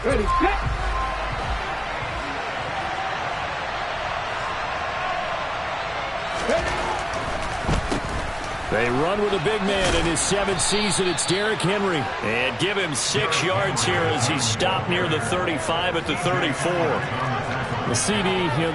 Ready, set. They run with a big man in his 7th season. It's Derrick Henry. And give him 6 yards here as he stopped near the 35 at the 34. The CD,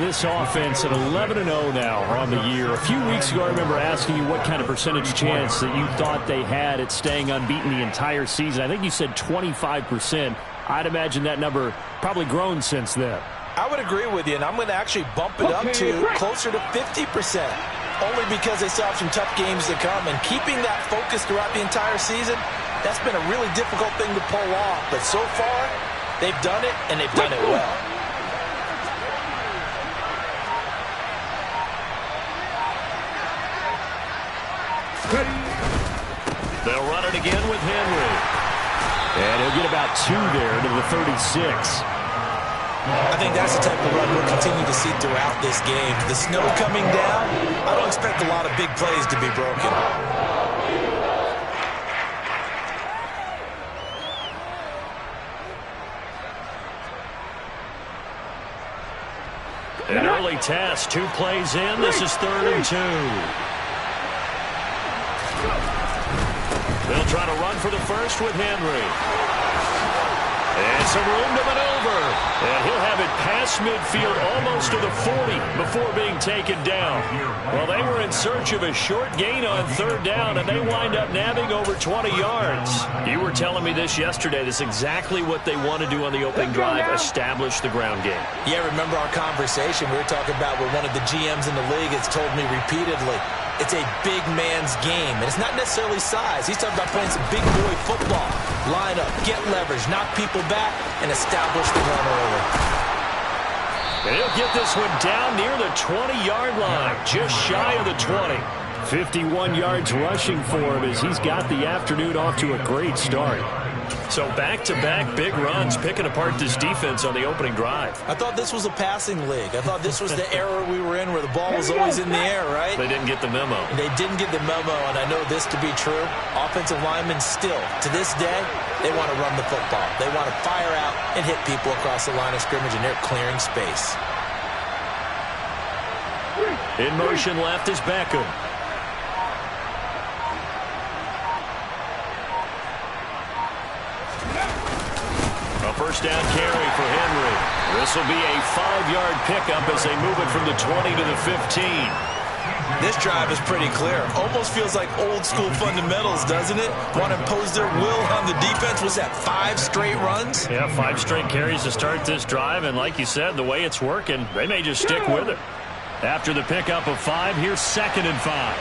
this offense at 11-0 now on the year. A few weeks ago, I remember asking you what kind of percentage chance that you thought they had at staying unbeaten the entire season. I think you said 25%. I'd imagine that number probably grown since then. I would agree with you, and I'm going to actually bump it up to closer to 50%. Only because they still have some tough games to come. And keeping that focus throughout the entire season, that's been a really difficult thing to pull off. But so far, they've done it, and they've done it well. They'll run it again with Henry. And he'll get about 2 there to the 36. I think that's the type of run we'll continue to see throughout this game. The snow coming down, I don't expect a lot of big plays to be broken. An early test, 2 plays in. This is 3rd and 2. They'll try to run for the first with Henry. And some room to maneuver. And he'll have it past midfield almost to the 40 before being taken down. Well, they were in search of a short gain on 3rd down, and they wind up nabbing over 20 yards. You were telling me this yesterday. This is exactly what they want to do on the opening drive, establish the ground game. Yeah, remember our conversation. We were talking about what one of the GMs in the league has told me repeatedly. It's a big man's game, and it's not necessarily size. He's talking about playing some big boy football. Line up, get leverage, knock people back, and establish the run early. And he'll get this one down near the 20-yard line, just shy of the 20. 51 yards rushing for him as he's got the afternoon off to a great start. So back-to-back big runs, picking apart this defense on the opening drive. I thought this was a passing league. I thought this was the era we were in where the ball was always in the air, right? They didn't get the memo. They didn't get the memo, and I know this to be true. Offensive linemen still, to this day, they want to run the football. They want to fire out and hit people across the line of scrimmage, and they're clearing space. In motion left is Beckham. First down carry for Henry. This will be a 5-yard pickup as they move it from the 20 to the 15. This drive is pretty clear. Almost feels like old school fundamentals, doesn't it? Want to impose their will on the defense. Was that 5 straight runs? Yeah, 5 straight carries to start this drive. And like you said, the way it's working, they may just stick with it. After the pickup of 5, here's 2nd and 5.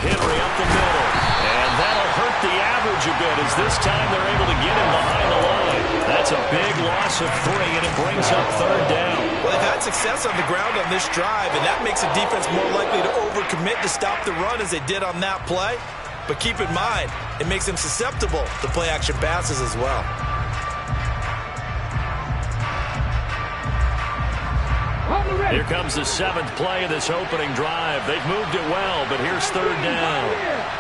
Henry up the middle. And that'll hurt the average a bit as this time they're able to get him behind the line. That's a big loss of 3, and it brings up 3rd down. Well, they've had success on the ground on this drive, and that makes the defense more likely to overcommit to stop the run as they did on that play. But keep in mind, it makes them susceptible to play-action passes as well. Here comes the 7th play of this opening drive. They've moved it well, but here's 3rd down.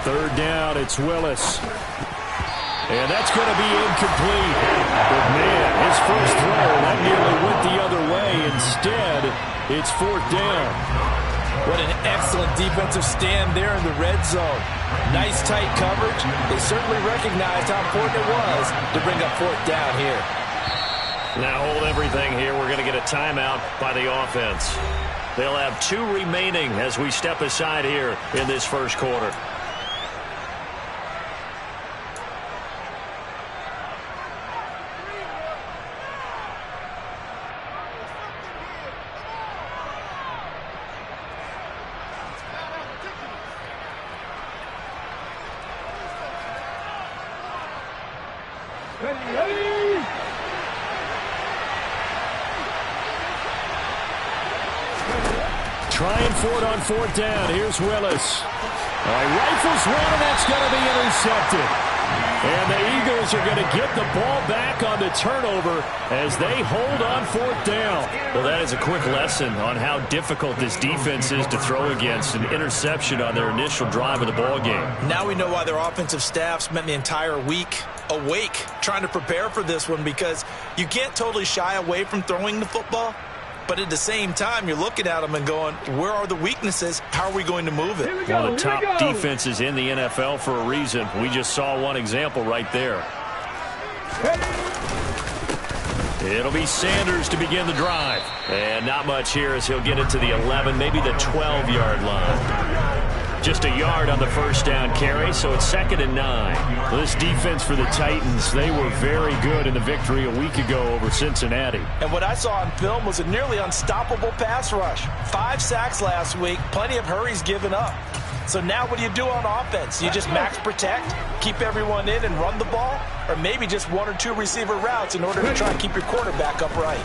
Third down, it's Willis. And that's going to be incomplete. But man, his first throw, that nearly went the other way. Instead, it's 4th down. What an excellent defensive stand there in the red zone. Nice tight coverage. They certainly recognized how important it was to bring up 4th down here. Now hold everything here. We're going to get a timeout by the offense. They'll have 2 remaining as we step aside here in this first quarter. Trying for it on 4th down. Here's Willis. All right, rifles one, and that's going to be intercepted. And the Eagles are going to get the ball back on the turnover as they hold on 4th down. Well, that is a quick lesson on how difficult this defense is to throw against. An interception on their initial drive of the ball game. Now we know why their offensive staff spent the entire week awake trying to prepare for this one, because you can't totally shy away from throwing the football. But at the same time, you're looking at them and going, where are the weaknesses? How are we going to move it? One of the top defenses in the NFL for a reason. We just saw one example right there. It'll be Sanders to begin the drive. And not much here as he'll get it to the 11, maybe the 12-yard line. Just a yard on the first down carry, so it's 2nd and 9. Well, this defense for the Titans, they were very good in the victory a week ago over Cincinnati. And what I saw on film was a nearly unstoppable pass rush. 5 sacks last week, plenty of hurries given up. So now what do you do on offense? You just max protect, keep everyone in and run the ball, or maybe just 1 or 2 receiver routes in order to try and keep your quarterback upright.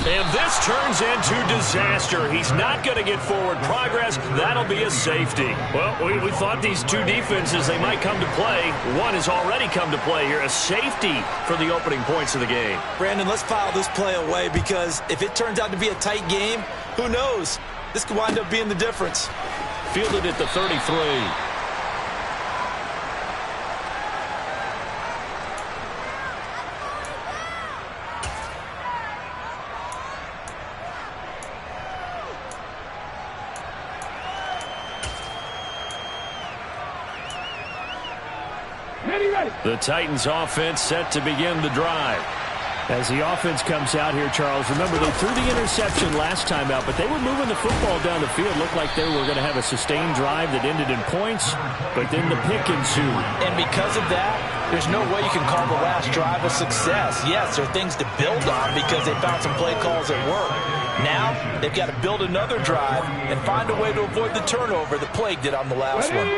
And this turns into disaster. He's not going to get forward progress. That'll be a safety. Well, we thought these two defenses, they might come to play. One has already come to play here. A safety for the opening points of the game. Brandon, let's file this play away, because if it turns out to be a tight game, who knows? This could wind up being the difference. Fielded at the 33. The Titans offense set to begin the drive. As the offense comes out here, Charles, remember they threw the interception last time out, but they were moving the football down the field. Looked like they were going to have a sustained drive that ended in points, but then the pick ensued. And because of that, there's no way you can call the last drive a success. Yes, there are things to build on because they found some play calls that work. Now, they've got to build another drive and find a way to avoid the turnover that plagued it on the last one.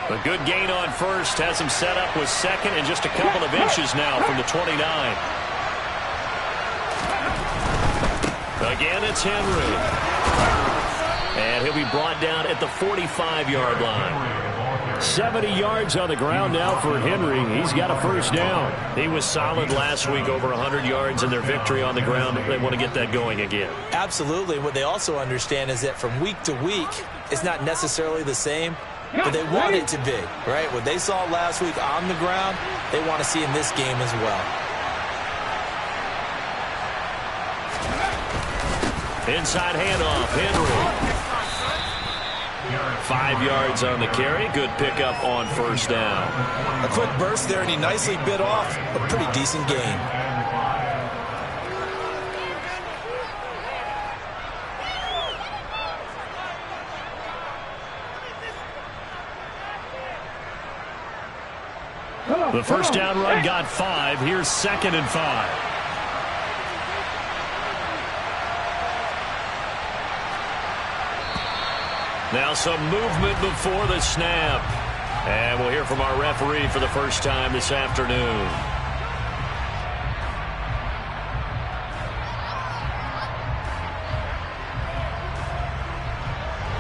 A good gain on first has him set up with 2nd and just a couple of inches now from the 29. Again, it's Henry. And he'll be brought down at the 45-yard line. 70 yards on the ground now for Henry. He's got a first down. He was solid last week, over 100 yards in their victory on the ground. They want to get that going again. Absolutely. What they also understand is that from week to week, it's not necessarily the same, but they want it to be, right? What they saw last week on the ground, they want to see in this game as well. Inside handoff, Henry. 5 yards on the carry. Good pickup on first down. A quick burst there, and he nicely bit off a pretty decent gain. The first down run got 5. Here's 2nd and 5. Now some movement before the snap. And we'll hear from our referee for the first time this afternoon.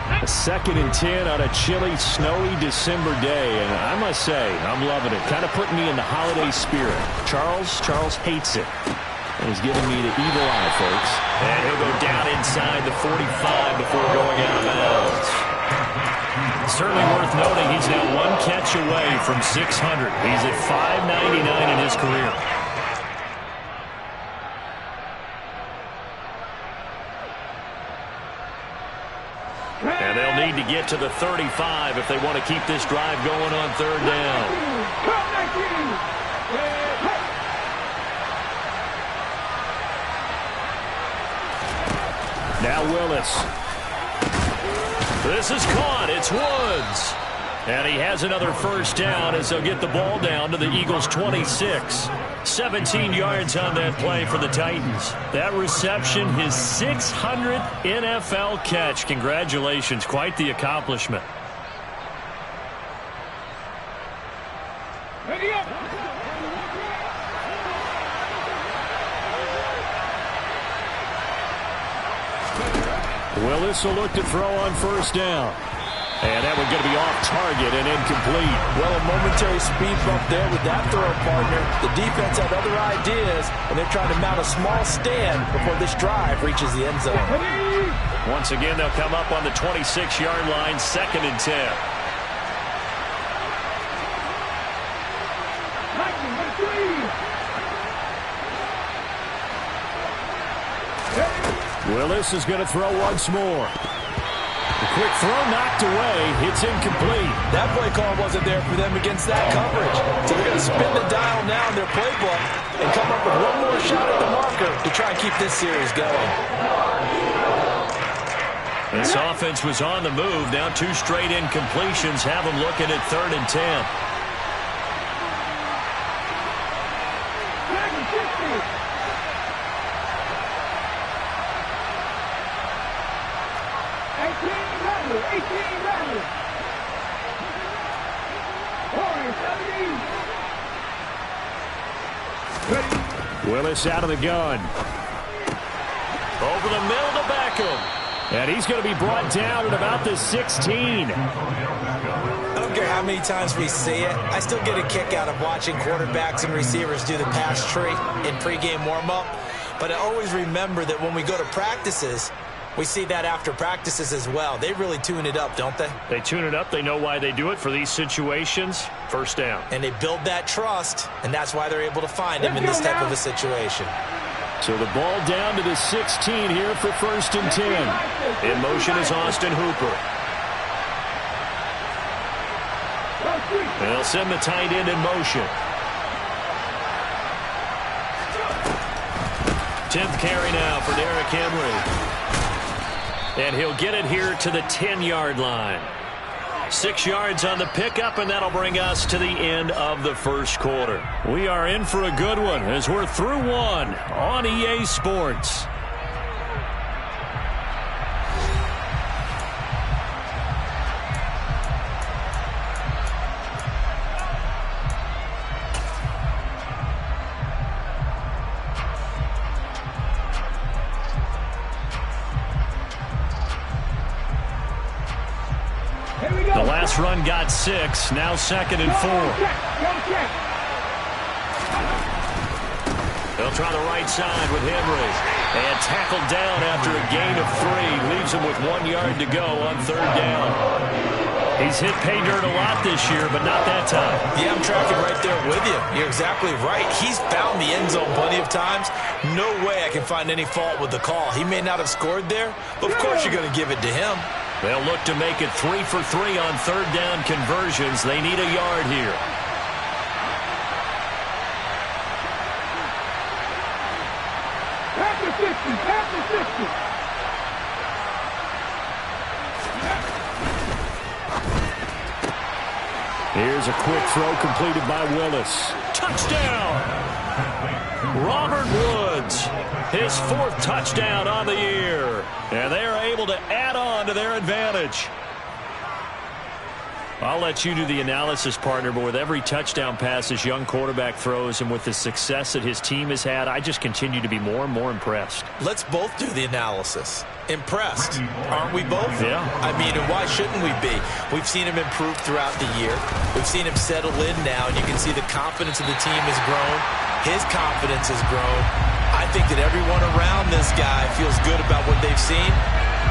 A 2nd and 10 on a chilly, snowy December day. And I must say, I'm loving it. Kind of putting me in the holiday spirit. Charles hates it. And he's giving me the evil eye, folks. And he'll go down inside the 45 before going out of bounds. Certainly worth noting he's now 1 catch away from 600. He's at 599 in his career. And they'll need to get to the 35 if they want to keep this drive going on 3rd down. Now Willis. This is caught. It's Woods. And he has another first down as they'll get the ball down to the Eagles' 26. 17 yards on that play for the Titans. That reception, his 600th NFL catch. Congratulations. Quite the accomplishment. Willis will look to throw on first down. And that one going to be off target and incomplete. Well, a momentary speed bump there with that throw, partner. The defense had other ideas, and they're trying to mount a small stand before this drive reaches the end zone. Once again, they'll come up on the 26-yard line, 2nd and 10. Willis is going to throw once more. A quick throw knocked away. It's incomplete. That play call wasn't there for them against that coverage. So they're going to spin the dial now in their playbook and come up with one more shot at the marker to try and keep this series going. This offense was on the move. Now 2 straight incompletions have them looking at 3rd and 10. Willis out of the gun. Over the middle to Beckham. And he's going to be brought down at about the 16. I don't care how many times we see it. I still get a kick out of watching quarterbacks and receivers do the pass tree in pregame warm-up. But I always remember that when we go to practices, we see that after practices as well. They really tune it up, don't they? They tune it up. They know why they do it for these situations. First down. And they build that trust, and that's why they're able to find him in this type of a situation. So the ball down to the 16 here for 1st and 10. In motion is Austin Hooper. They'll send the tight end in motion. 10th carry now for Derrick Henry. And he'll get it here to the 10-yard line. 6 yards on the pickup, and that'll bring us to the end of the first quarter. We are in for a good one as we're through one on EA Sports. The last run got 6. Now 2nd and 4. They'll try the right side with Henry. And tackled down after a gain of 3. Leaves him with 1 yard to go on 3rd down. He's hit pay dirt a lot this year, but not that time. Yeah, I'm tracking right there with you. You're exactly right. He's found the end zone plenty of times. No way I can find any fault with the call. He may not have scored there, but of course you're going to give it to him. They'll look to make it 3 for 3 on 3rd down conversions. They need a yard here. Here's a quick throw completed by Willis. Touchdown! Robert Woods, his 4th touchdown on the year. And they are able to add on to their advantage. I'll let you do the analysis, partner, but with every touchdown pass this young quarterback throws and with the success that his team has had, I just continue to be more and more impressed. Let's both do the analysis. Impressed, aren't we both? Yeah. I mean, and why shouldn't we be? We've seen him improve throughout the year. We've seen him settle in now, and you can see the confidence of the team has grown. His confidence has grown. I think that everyone around this guy feels good about what they've seen.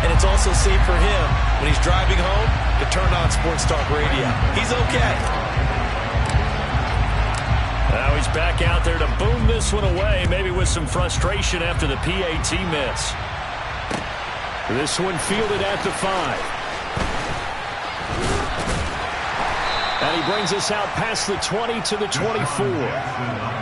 And it's also safe for him when he's driving home to turn on Sports Talk Radio. He's okay. Now he's back out there to boom this one away, maybe with some frustration after the PAT miss. This one fielded at the 5. And he brings us out past the 20 to the 24.